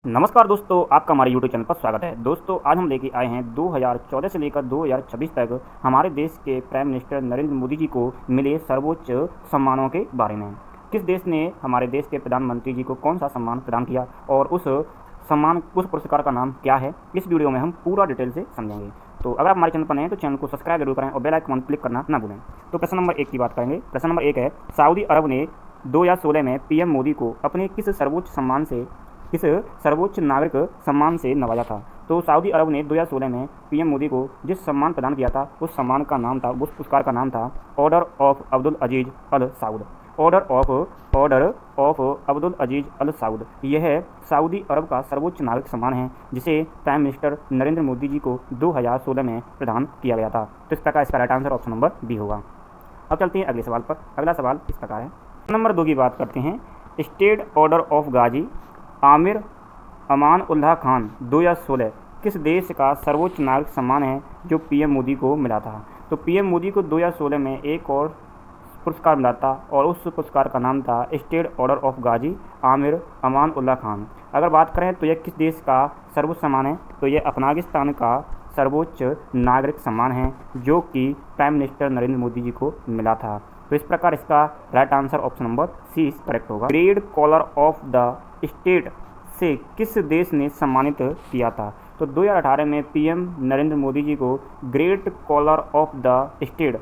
नमस्कार दोस्तों, आपका हमारे यूट्यूब चैनल पर स्वागत है। दोस्तों, आज हम लेके आए हैं 2014 से लेकर 2026 तक हमारे देश के प्राइम मिनिस्टर नरेंद्र मोदी जी को मिले सर्वोच्च सम्मानों के बारे में। किस देश ने हमारे देश के प्रधानमंत्री जी को कौन सा सम्मान प्रदान किया और उस पुरस्कार का नाम क्या है, इस वीडियो में हम पूरा डिटेल से समझेंगे। तो अगर आप हमारे चैनल पर नए हैं तो चैनल को सब्सक्राइब जरूर करें और बेल आइकन क्लिक करना ना भूलें। तो प्रश्न नंबर 1 की बात करेंगे। प्रश्न नंबर 1 है, सऊदी अरब ने 2016 में पीएम मोदी को अपने किस सर्वोच्च नागरिक सम्मान से नवाजा था? तो सऊदी अरब ने 2016 में पीएम मोदी को जिस सम्मान प्रदान किया था उस पुरस्कार का नाम था order of Abdul Aziz Al Saud. Order of Abdul Aziz Al Saud यह सऊदी अरब का सर्वोच्च नागरिक सम्मान है जिसे प्राइम मिनिस्टर नरेंद्र मोदी जी को 2016 में प्रदान किया गया था। तो इस प्रकार इसका right answer option number B होगा। अब चलते हैं अगले सवाल पर। अगला सवाल इस प्रकार है। नंबर 2 की बात करते हैं। स्टेट ऑर्डर ऑफ गाजी आमिर अमान उल्लाह खान 2016 किस देश का सर्वोच्च नागरिक सम्मान है जो पीएम मोदी को मिला था? तो पीएम मोदी को 2016 में एक और पुरस्कार मिला था और उस पुरस्कार का नाम था स्टेट ऑर्डर ऑफ गाजी आमिर अमान उल्लाह खान। अगर बात करें तो यह किस देश का सर्वोच्च सम्मान है? तो यह अफगानिस्तान का सर्वोच्च नागरिक सम्मान है जो कि प्राइम मिनिस्टर नरेंद्र मोदी जी को मिला था। तो इस प्रकार इसका right answer option number C correct होगा। Great collar of the state से किस देश ने सम्मानित किया था? तो 2018 में पीएम नरेंद्र मोदी जी को great collar of the state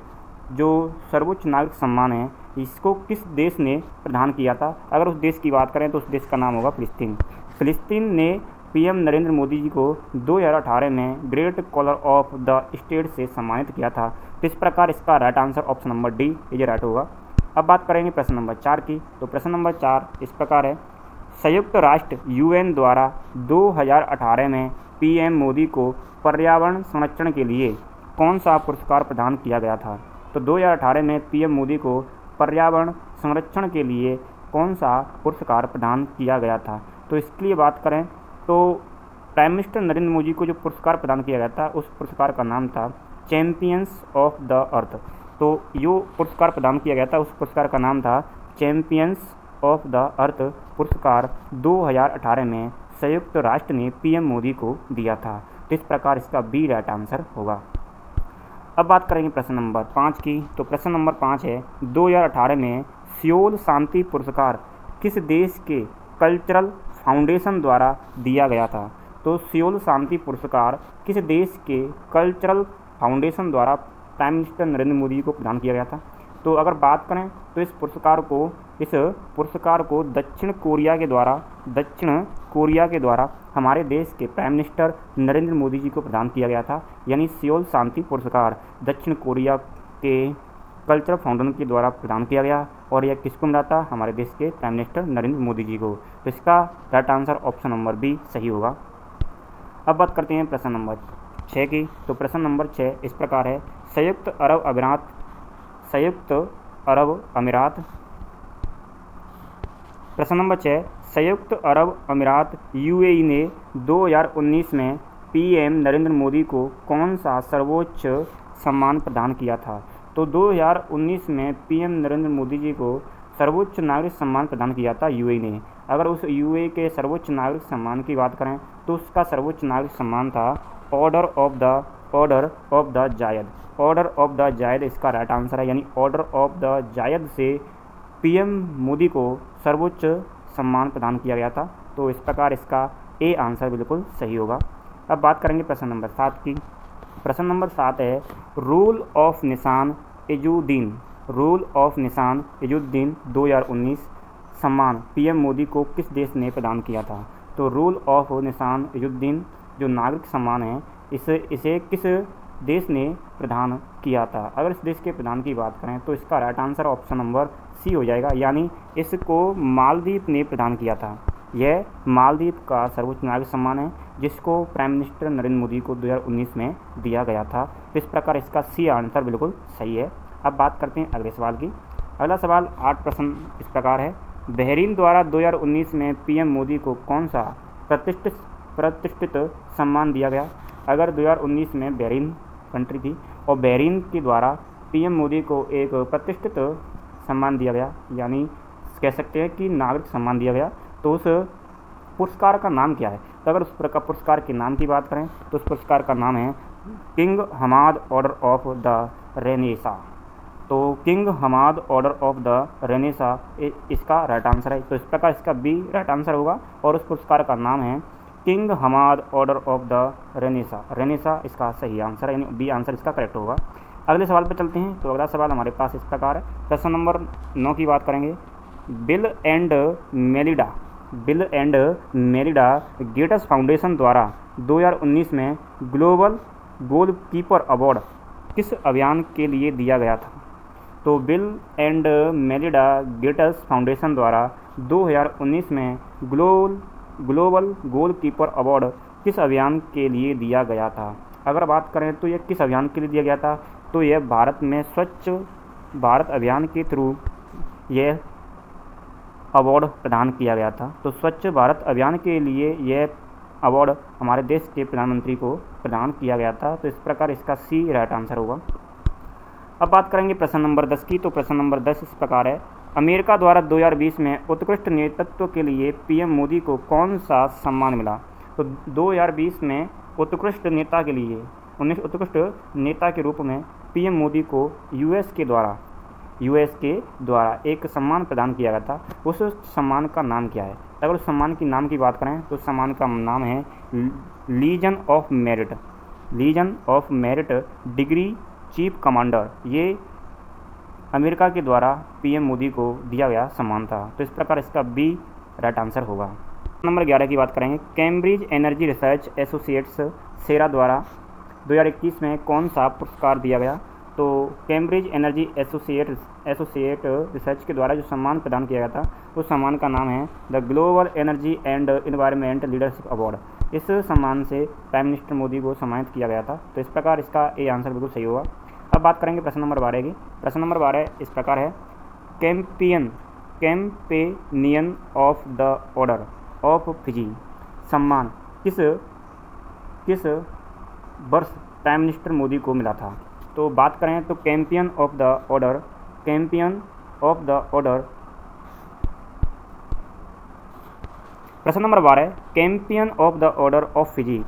जो सर्वोच्च नागरिक सम्मान है इसको किस देश ने प्रदान किया था? अगर उस देश की बात करें तो उस देश का नाम होगा फिलिस्तीन। फिलिस्तीन ने पीएम नरेंद्र मोदी जी को 2018 में great collar of the state से सम्मानित किया था। तो इस प्रकार इसका right answer option number D ये राइट होगा। अब बात करेंगे प्रश्न नंबर 4 की। तो प्रश्न नंबर 4 इस प्रकार है। संयुक्त राष्ट्र यूएन द्वारा 2018 में पीएम मोदी को पर्यावरण संरक्षण के लिए कौन सा पुरस्कार प्रदान किया गया था? तो 2018 में पीएम मोदी को पर्यावरण संरक्षण के लिए कौन सा पुरस्कार प्रदान किया गया था? तो इसके लिए बात करें तो प्राइम मिनिस्टर नरेंद्र मोदी को जो पुरस्कार प्रदान किया गया था उस पुरस्कार का नाम था चैंपियंस ऑफ द अर्थ। तो जो पुरस्कार प्रदान किया गया था उस पुरस्कार का नाम था चैंपियंस ऑफ द अर्थ पुरस्कार 2018 में संयुक्त राष्ट्र ने पीएम मोदी को दिया था। तो इस प्रकार इसका बी राइट आंसर होगा। अब बात करेंगे प्रश्न नंबर 5 की। तो प्रश्न नंबर 5 है। 2018 में सियोल शांति पुरस्कार किस देश के कल्चरल फाउंडेशन द्वारा दिया गया था? तो सियोल शांति पुरस्कार किस देश के कल्चरल फाउंडेशन द्वारा प्राइम मिनिस्टर नरेंद्र मोदी को प्रदान किया गया था? तो अगर बात करें तो इस पुरस्कार को दक्षिण कोरिया के द्वारा हमारे देश के प्राइम मिनिस्टर नरेंद्र मोदी जी को प्रदान किया गया था। यानी सियोल शांति पुरस्कार दक्षिण कोरिया के कल्चरल फाउंडेशन के द्वारा प्रदान किया गया और यह किसको मिला था? हमारे देश के प्राइम मिनिस्टर नरेंद्र मोदी जी को। तो इसका right answer option number B सही होगा। अब बात करते हैं प्रश्न नंबर 6 की। तो प्रश्न नंबर 6 इस प्रकार है। संयुक्त अरब अमीरात यूएई ने 2019 में पीएम नरेंद्र मोदी को कौन सा सर्वोच्च सम्मान प्रदान किया था? तो 2019 में पीएम नरेंद्र मोदी जी को सर्वोच्च नागरिक सम्मान प्रदान किया था यूएई ने। अगर उस यूएई के सर्वोच्च नागरिक सम्मान की बात करें तो उसका सर्वोच्च नागरिक सम्मान था ऑर्डर ऑफ द जायद। ऑर्डर ऑफ द जायद इसका राइट आंसर है। यानी ऑर्डर ऑफ द जायद से पीएम मोदी को सर्वोच्च सम्मान प्रदान किया गया था। तो इस प्रकार इसका ए आंसर बिल्कुल सही होगा। अब बात करेंगे प्रश्न नंबर 7 की। प्रश्न नंबर 7 है। रूल ऑफ निशान इजुद्दीन 2019 सम्मान पीएम मोदी को किस देश ने प्रदान किया था? तो रूल ऑफ निशान इजुद्दीन जो नागरिक सम्मान है इसे किस देश ने प्रदान किया था? अगर इस देश के प्रदान की बात करें तो इसका right answer option number C हो जाएगा। यानी इसको मालदीव ने प्रदान किया था। यह मालदीव का सर्वोच्च नागरिक सम्मान है जिसको प्राइम मिनिस्टर नरेंद्र मोदी को 2019 में दिया गया था। तो इस प्रकार इसका सी आंसर बिल्कुल सही है। अब बात करते हैं अगले सवाल की। अगला सवाल 8 प्रश्न इस प्रकार है। बहरीन द्वारा 2019 में पीएम मोदी को कौन सा प्रतिष्ठित सम्मान दिया गया? अगर 2019 में बहरीन कंट्री थी और बहरीन के द्वारा पीएम मोदी को एक प्रतिष्ठित सम्मान दिया गया, यानी कह सकते हैं कि नागरिक सम्मान दिया गया, तो उस पुरस्कार का नाम क्या है? तो अगर उस प्रकार पुरस्कार के नाम की बात करें तो उस पुरस्कार का नाम है king Hamad order of the Renaissance. तो King Hamad order of the Renaissance इसका राइट आंसर है। तो इस प्रकार इसका बी राइट आंसर होगा और उस पुरस्कार का नाम है king Hamad order of the renaissance. Renaissance इसका सही आंसर है, यानी बी आंसर इसका करेक्ट होगा। अगले सवाल पर चलते हैं। तो अगला सवाल हमारे पास इस प्रकार है। प्रश्न नंबर 9 की बात करेंगे। Bill and Melinda Gates foundation द्वारा 2019 में ग्लोबल गोलकीपर अवार्ड किस अभियान के लिए दिया गया था? तो bill and Melinda Gates foundation द्वारा 2019 में ग्लोबल गोलकीपर अवार्ड किस अभियान के लिए दिया गया था? अगर बात करें तो यह किस अभियान के लिए दिया गया था? तो यह भारत में स्वच्छ भारत अभियान के थ्रू यह अवार्ड प्रदान किया गया था। तो स्वच्छ भारत अभियान के लिए यह अवार्ड हमारे देश के प्रधानमंत्री को प्रदान किया गया था। तो इस प्रकार इसका सी राइट आंसर होगा। अब बात करेंगे प्रश्न नंबर 10 की। तो प्रश्न नंबर 10 इस प्रकार है। अमेरिका द्वारा 2020 में उत्कृष्ट नेतृत्व के लिए पीएम मोदी को कौन सा सम्मान मिला? तो 2020 में उत्कृष्ट नेता के रूप में पीएम मोदी को यूएस के द्वारा एक सम्मान प्रदान किया गया था। उस सम्मान का नाम क्या है? अगर उस सम्मान की नाम की बात करें तो उस सम्मान का नाम है legion of merit degree chief commander. ये अमेरिका के द्वारा पीएम मोदी को दिया गया सम्मान था। तो इस प्रकार इसका बी राइट आंसर होगा। नंबर 11 की बात करेंगे। कैम्ब्रिज एनर्जी रिसर्च एसोसिएट्स सेरा द्वारा 2021 में कौन सा पुरस्कार दिया गया? तो कैम्ब्रिज एनर्जी एसोसिएट रिसर्च के द्वारा जो सम्मान प्रदान किया गया था उस सम्मान का नाम है the global energy and environment leadership award. इस सम्मान से प्राइम मिनिस्टर मोदी को सम्मानित किया गया था। तो इस प्रकार इसका ए आंसर बिल्कुल सही होगा। अब बात करेंगे प्रश्न नंबर 12 की। प्रश्न नंबर 12 इस प्रकार है। Companion of the order of Fiji सम्मान किस वर्ष प्राइम मिनिस्टर मोदी को मिला था? तो बात करें तो चैंपियन ऑफ द ऑर्डर प्रश्न number 12 champion of the order of Fiji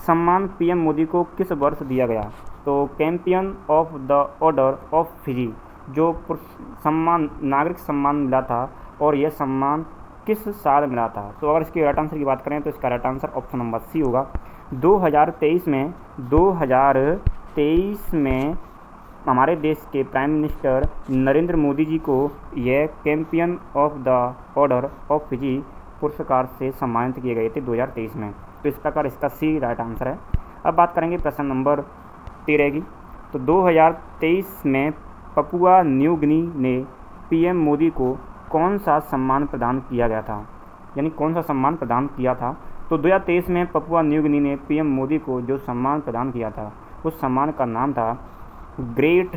सम्मान पीएम मोदी को किस वर्ष दिया गया? तो champion of the order of Fiji जो सम्मान नागरिक सम्मान मिला था और यह सम्मान किस साल मिला था? तो अगर इसके राइट आंसर की बात करें तो इसका right answer option number C होगा। 2023 में हमारे देश के प्राइम मिनिस्टर नरेंद्र मोदी जी को यह champion of the order of Fiji पुरस्कार से सम्मानित किए गए थे 2023 में। तो इस प्रकार इसका सी राइट आंसर है। अब बात करेंगे प्रश्न नंबर 13 की। तो 2023 में पपुआ न्यू गिनी ने पीएम मोदी को कौन सा सम्मान प्रदान किया गया था? यानी कौन सा सम्मान प्रदान किया था? तो 2023 में पपुआ न्यू गिनी ने पीएम मोदी को जो सम्मान प्रदान किया था उस सम्मान का नाम था great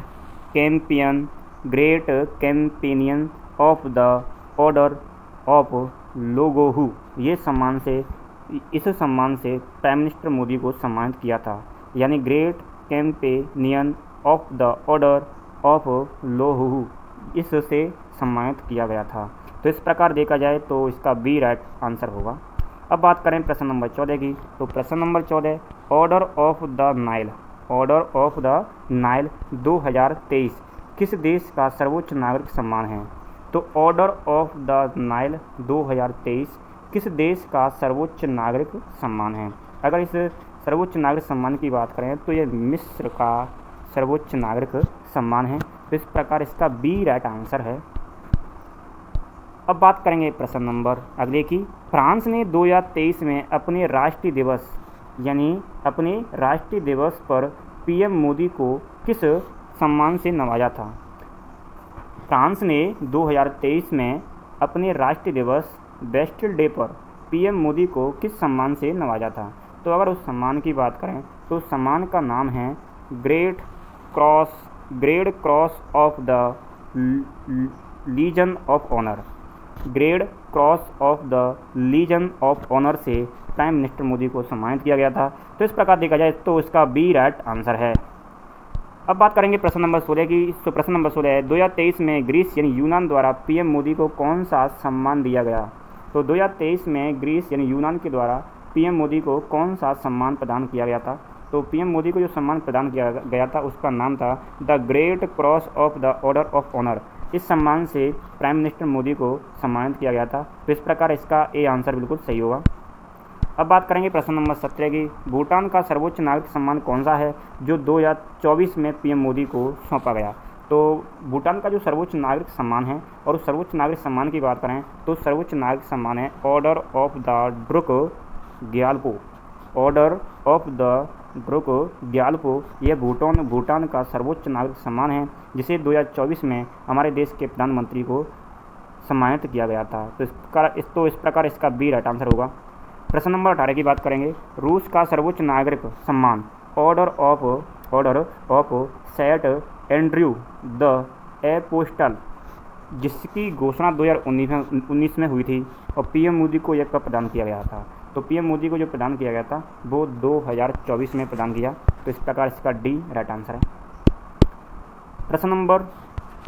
companion of the order of लोगोहू। इस सम्मान से प्राइम मिनिस्टर मोदी को सम्मानित किया था। यानी great companion of the order of लोगोहू इससे सम्मानित किया गया था। तो इस प्रकार देखा जाए तो इसका बी राइट आंसर होगा। अब बात करें प्रश्न नंबर 14 की। तो प्रश्न number 14 order of the Nile 2023 किस देश का सर्वोच्च नागरिक सम्मान है? तो ऑर्डर ऑफ द नाइल 2023 किस देश का सर्वोच्च नागरिक सम्मान है? अगर इस सर्वोच्च नागरिक सम्मान की बात करें तो यह मिस्र का सर्वोच्च नागरिक सम्मान है। तो इस प्रकार इसका बी राइट आंसर है। अब बात करेंगे प्रश्न नंबर अगले की। फ्रांस ने 2023 में अपने राष्ट्रीय दिवस पर पीएम मोदी को किस सम्मान से नवाजा था? फ्रांस ने 2023 में अपने राष्ट्रीय दिवस बेस्टिल डे पर पीएम मोदी को किस सम्मान से नवाजा था? तो अगर उस सम्मान की बात करें तो उस सम्मान का नाम है great cross of the legion of honour. Grade cross of the legion of honour से प्राइम मिनिस्टर मोदी को सम्मानित किया गया था। तो इस प्रकार देखा जाए तो इसका बी राइट आंसर है। अब बात करेंगे प्रश्न नंबर 16 की। तो प्रश्न नंबर 16 है 2023 में ग्रीस यानी यूनान द्वारा पीएम मोदी को कौन सा सम्मान दिया गया? तो 2023 में ग्रीस यानी यूनान के द्वारा पीएम मोदी को कौन सा सम्मान प्रदान किया गया था? तो पीएम मोदी को जो सम्मान प्रदान किया गया था उसका नाम था the great cross of the order of honour. इस सम्मान से प्राइम मिनिस्टर मोदी को सम्मानित किया गया था। तो इस प्रकार इसका ए आंसर बिल्कुल सही होगा। अब बात करेंगे प्रश्न नंबर 17 की। भूटान का सर्वोच्च नागरिक सम्मान कौन सा है जो 2024 में पीएम मोदी को सौंपा गया? तो भूटान का जो सर्वोच्च नागरिक सम्मान है, और उस सर्वोच्च नागरिक सम्मान की बात करें तो सर्वोच्च नागरिक सम्मान है order of the Druk Gyalpo. Order of the Druk Gyalpo यह भूटान का सर्वोच्च नागरिक सम्मान है, जिसे 2024 में हमारे देश के प्रधानमंत्री को सम्मानित किया गया था। तो इस प्रकार इसका बी राइट आंसर होगा। प्रश्न नंबर 18 की बात करेंगे। रूस का सर्वोच्च नागरिक सम्मान order of Saint Andrew the apostle, जिसकी घोषणा 2019 में हुई थी, और पीएम मोदी को यह कब प्रदान किया गया था? तो पीएम मोदी को जो प्रदान किया गया था वो 2024 में प्रदान किया। तो इस प्रकार इसका डी राइट आंसर है। प्रश्न नंबर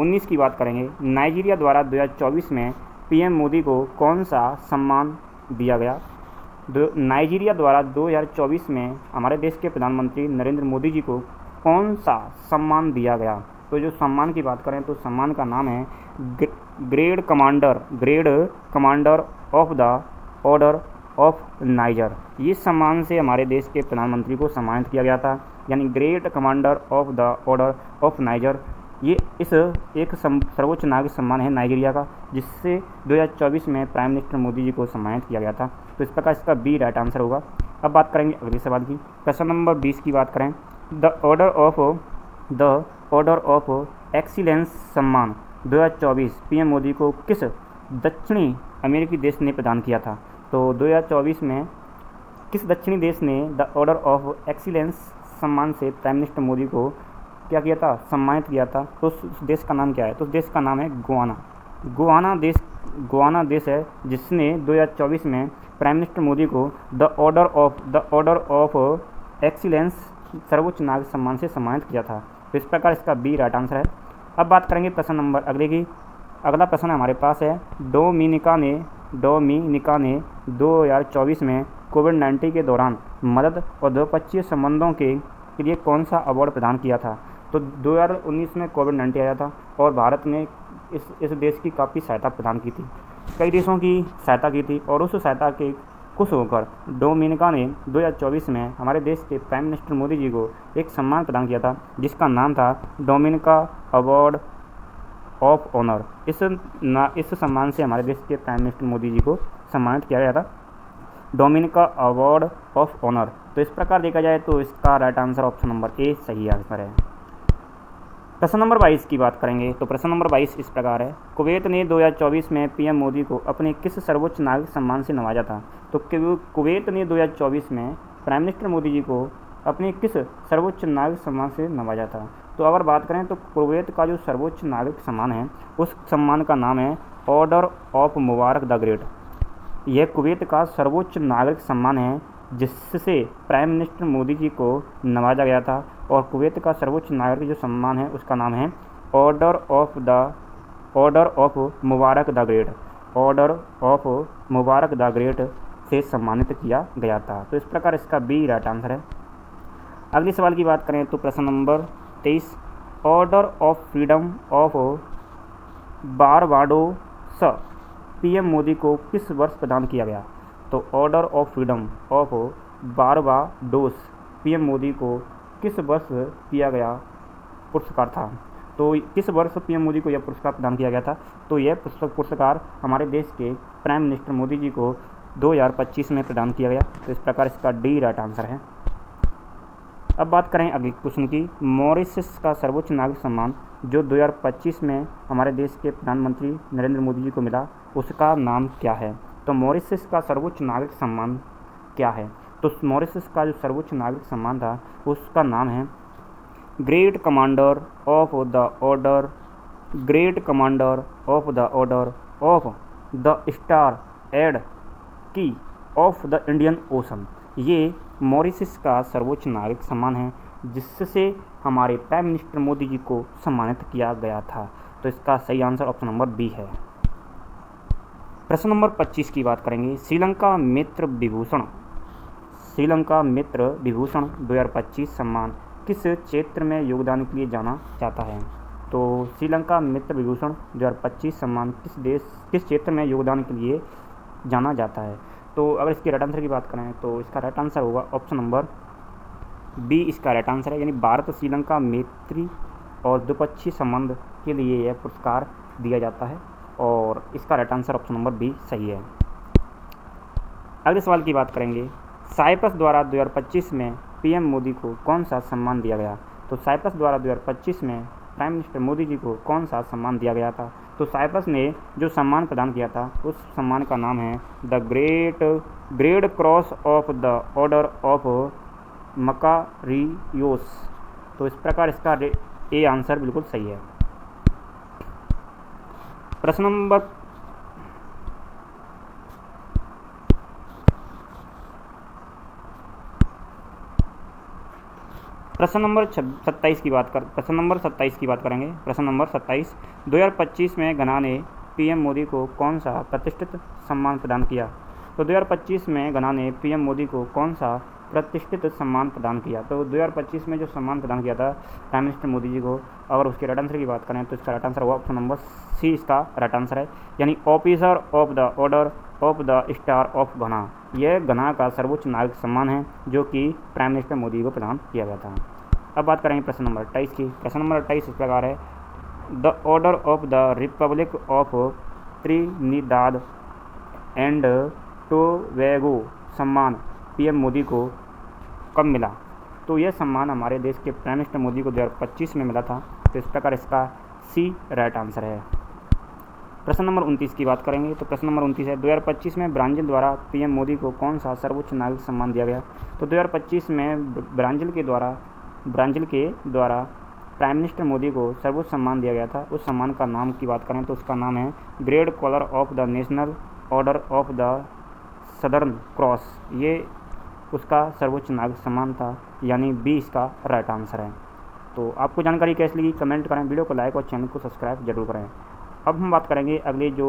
19 की बात करेंगे। नाइजीरिया द्वारा 2024 में पीएम मोदी को कौन सा सम्मान दिया गया? नाइजीरिया द्वारा 2024 में हमारे देश के प्रधानमंत्री नरेंद्र मोदी जी को कौन सा सम्मान दिया गया? तो जो सम्मान की बात करें तो सम्मान का नाम है grade commander of the order of niger. ये सम्मान से हमारे देश के प्रधानमंत्री को सम्मानित किया गया था, यानी great commander of the order of niger. ये एक सर्वोच्च नागरिक सम्मान है नाइजीरिया का, जिससे 2024 में प्राइम मिनिस्टर मोदी जी को सम्मानित किया गया था। तो इस प्रकार इसका बी राइट आंसर होगा। अब बात करेंगे अगले सवाल की। प्रश्न नंबर 20 की बात करें। द ऑर्डर ऑफ एक्सीलेंस सम्मान 2024 पीएम मोदी को किस दक्षिणी अमेरिकी देश ने प्रदान किया था? तो 2024 में किस दक्षिणी देश ने द ऑर्डर ऑफ एक्सीलेंस सम्मान से प्राइम मिनिस्टर मोदी को क्या किया था? सम्मानित किया था। तो उस देश का नाम क्या है? तो उस देश का नाम है गुआना। गुआना देश है जिसने 2024 में प्राइम मिनिस्टर मोदी को द ऑर्डर ऑफ एक्सीलेंस सर्वोच्च नागरिक सम्मान से सम्मानित किया था। तो इस प्रकार इसका बी राइट आंसर है। अब बात करेंगे प्रश्न नंबर अगले की। अगला प्रश्न हमारे पास है डोमिनिका ने 2024 में कोविड-19 के दौरान मदद और द्विपक्षीय संबंधों के लिए कौन सा अवार्ड प्रदान किया था? तो 2019 में कोविड-19 आया था और भारत ने इस देश की काफ़ी सहायता प्रदान की थी, कई देशों की सहायता की थी, और उस सहायता के खुश होकर डोमिनिका ने 2024 में हमारे देश के प्राइम मिनिस्टर मोदी जी को एक सम्मान प्रदान किया था, जिसका नाम था डोमिनिका अवार्ड ऑफ ऑनर। इस सम्मान से हमारे देश के प्राइम मिनिस्टर मोदी जी को सम्मानित किया गया था, डोमिनिका अवार्ड ऑफ ऑनर। तो इस प्रकार देखा जाए तो इसका right answer option number A सही आंसर है। प्रश्न नंबर 22 की बात करेंगे। तो प्रश्न नंबर 22 इस प्रकार है। कुवैत ने 2024 में पीएम मोदी को अपने किस सर्वोच्च नागरिक सम्मान से नवाजा था? तो कुवैत ने 2024 में प्राइम मिनिस्टर मोदी जी को अपने किस सर्वोच्च नागरिक सम्मान से नवाजा था? तो अगर बात करें तो कुवैत का जो सर्वोच्च नागरिक सम्मान है उस सम्मान का नाम है order of Mubarak the great. यह कुवैत का सर्वोच्च नागरिक सम्मान है जिससे प्राइम मिनिस्टर मोदी जी को नवाजा गया था, और कुवैत का सर्वोच्च नागरिक जो सम्मान है उसका नाम है order of Mubarak the great. Order of Mubarak the great से सम्मानित किया गया था। तो इस प्रकार इसका बी राइट आंसर है। अगले सवाल की बात करें तो प्रश्न number 23। Order of freedom of Barbados PM Modi को किस वर्ष प्रदान किया गया? तो order of freedom of Barbados PM Modi को किस वर्ष किया गया पुरस्कार था? तो किस वर्ष पीएम मोदी को यह पुरस्कार प्रदान किया गया था? तो यह पुरस्कार हमारे देश के प्राइम मिनिस्टर मोदी जी को 2025 में प्रदान किया गया। तो इस प्रकार इसका डी राइट आंसर है। अब बात करें अगले क्वेश्चन की। मॉरिशस का सर्वोच्च नागरिक सम्मान जो 2025 में हमारे देश के प्रधानमंत्री नरेंद्र मोदी जी को मिला उसका नाम क्या है? तो मॉरिशस का सर्वोच्च नागरिक सम्मान क्या है? तो मॉरिशस का जो सर्वोच्च नागरिक सम्मान था उसका नाम है great commander of the order of the star and key of the Indian Ocean. ये मॉरिशस का सर्वोच्च नागरिक सम्मान है जिससे हमारे प्राइम मिनिस्टर मोदी जी को सम्मानित किया गया था। तो इसका सही आंसर ऑप्शन नंबर बी है। प्रश्न नंबर 25 की बात करेंगे। श्रीलंका मित्र विभूषण 2025 सम्मान किस क्षेत्र में योगदान के लिए जाना जाता है? तो श्रीलंका मित्र विभूषण 2025 सम्मान किस क्षेत्र में योगदान के लिए जाना जाता है? तो अगर इसके राइट आंसर की बात करें तो इसका राइट आंसर होगा ऑप्शन नंबर बी, इसका राइट आंसर है। यानी भारत श्रीलंका मैत्री और द्विपक्षीय संबंध के लिए यह पुरस्कार दिया जाता है और इसका right answer option number B सही है। अगले सवाल की बात करेंगे। साइप्रस द्वारा 2025 में पीएम मोदी को कौन सा सम्मान दिया गया? तो साइप्रस द्वारा 2025 में प्राइम मिनिस्टर मोदी जी को कौन सा सम्मान दिया गया था? तो साइप्रस ने जो सम्मान प्रदान किया था उस सम्मान का नाम है the great cross of the order of Makarios. तो इस प्रकार इसका ए आंसर बिल्कुल सही है। प्रश्न नंबर 27 की बात करेंगे। प्रश्न नंबर 27 2025 में घना ने पीएम मोदी को कौन सा प्रतिष्ठित सम्मान प्रदान किया? तो 2025 में घना ने पीएम मोदी को कौन सा प्रतिष्ठित सम्मान प्रदान किया? तो 2025 में जो सम्मान प्रदान किया था प्राइम मिनिस्टर मोदी जी को, अगर उसके राइट आंसर की बात करें तो इसका राइट आंसर होगा ऑप्शन नंबर सी, इसका राइट आंसर है। यानी officer of the order of the star of घना। यह घना का सर्वोच्च नागरिक सम्मान है जो कि प्राइम मिनिस्टर मोदी को प्रदान किया गया था। अब बात करेंगे प्रश्न नंबर 28 की। प्रश्न नंबर 28 इस प्रकार है। The order of the Republic of Trinidad and Tobago सम्मान पीएम मोदी को कब मिला? तो यह सम्मान हमारे देश के प्राइम मिनिस्टर मोदी को 2025 में मिला था। तो इस प्रकार इसका सी राइट आंसर है। प्रश्न नंबर 29 की बात करेंगे। तो प्रश्न नंबर 29 है 2025 में ब्राज़ील द्वारा पीएम मोदी को कौन सा सर्वोच्च नागरिक सम्मान दिया गया? तो 2025 में ब्राज़ील के द्वारा प्राइम मिनिस्टर मोदी को सर्वोच्च सम्मान दिया गया था। उस सम्मान का नाम की बात करें तो उसका नाम है great collar of the national order of the southern cross. ये उसका सर्वोच्च नागरिक सम्मान था, यानी बी इसका राइट आंसर है। तो आपको जानकारी कैसी लगी कमेंट करें, वीडियो को लाइक और चैनल को सब्सक्राइब जरूर करें। अब हम बात करेंगे अगले जो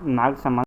नागरिक सम्मान